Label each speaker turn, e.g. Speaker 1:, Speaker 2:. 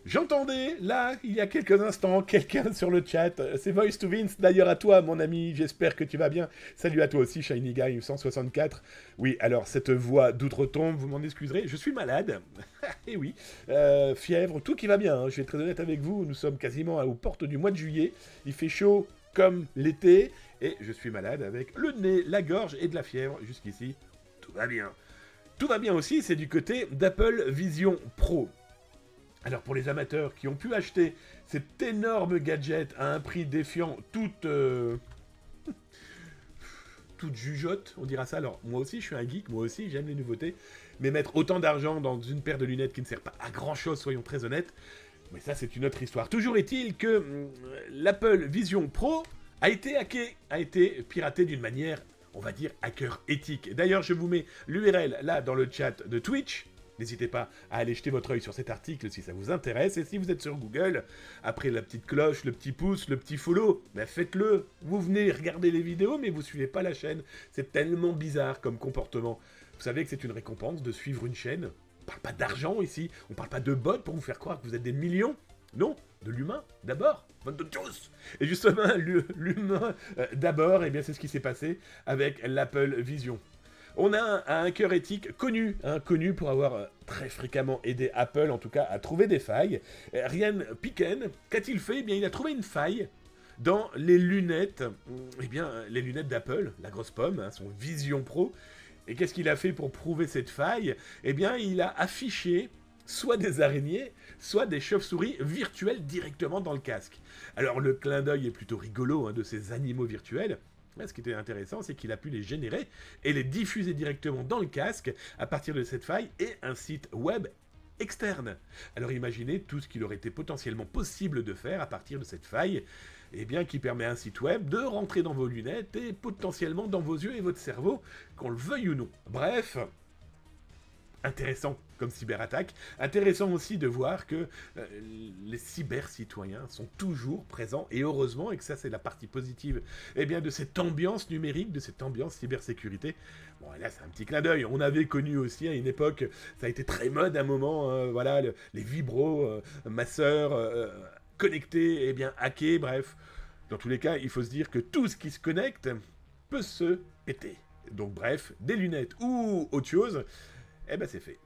Speaker 1: J'entendais, là, il y a quelques instants, quelqu'un sur le chat. C'est Voice to Vince, d'ailleurs à toi, mon ami. J'espère que tu vas bien. Salut à toi aussi, Shiny Guy 164. Oui, alors, cette voix d'outre-tombe, vous m'en excuserez. Je suis malade. Et oui, fièvre, tout qui va bien. Hein. Je vais être très honnête avec vous. Nous sommes quasiment aux portes du mois de juillet. Il fait chaud comme l'été. Et je suis malade avec le nez, la gorge et de la fièvre. Jusqu'ici, tout va bien. Tout va bien aussi, c'est du côté d'Apple Vision Pro. Alors pour les amateurs qui ont pu acheter cet énorme gadget à un prix défiant toute jugeote, on dira ça. Alors moi aussi je suis un geek, moi aussi j'aime les nouveautés, mais mettre autant d'argent dans une paire de lunettes qui ne sert pas à grand chose, soyons très honnêtes, mais ça c'est une autre histoire. Toujours est-il que l'Apple Vision Pro a été hacké, a été piraté d'une manière, on va dire, hacker éthique. D'ailleurs je vous mets l'URL là dans le chat de Twitch. N'hésitez pas à aller jeter votre œil sur cet article si ça vous intéresse. Et si vous êtes sur Google, après la petite cloche, le petit pouce, le petit follow, ben faites-le. Vous venez regarder les vidéos, mais vous suivez pas la chaîne. C'est tellement bizarre comme comportement. Vous savez que c'est une récompense de suivre une chaîne. On parle pas d'argent ici. On parle pas de bots pour vous faire croire que vous êtes des millions. Non, de l'humain, d'abord. De tous. Et justement, l'humain, d'abord, et bien c'est ce qui s'est passé avec l'Apple Vision. On a un hacker éthique connu, connu pour avoir très fréquemment aidé Apple, en tout cas, à trouver des failles. Ryan Picken, qu'a-t-il fait? Eh bien, il a trouvé une faille dans les lunettes, les lunettes d'Apple, la grosse pomme, son Vision Pro. Et qu'est-ce qu'il a fait pour prouver cette faille? Eh bien, il a affiché soit des araignées, soit des chauves-souris virtuelles directement dans le casque. Alors, le clin d'œil est plutôt rigolo de ces animaux virtuels. Ce qui était intéressant, c'est qu'il a pu les générer et les diffuser directement dans le casque à partir de cette faille et un site web externe. Alors imaginez tout ce qu'il aurait été potentiellement possible de faire à partir de cette faille, qui permet à un site web de rentrer dans vos lunettes et potentiellement dans vos yeux et votre cerveau, qu'on le veuille ou non. Bref, intéressant comme cyberattaque. Intéressant aussi de voir que les cyber-citoyens sont toujours présents, et heureusement, et que ça c'est la partie positive de cette ambiance numérique, de cette ambiance cybersécurité. Bon, là c'est un petit clin d'œil. On avait connu aussi à une époque, ça a été très mode à un moment, les vibros, ma sœur, connectés, hackés, bref. Dans tous les cas, il faut se dire que tout ce qui se connecte peut se péter. Donc bref, des lunettes ou autre chose, c'est fait.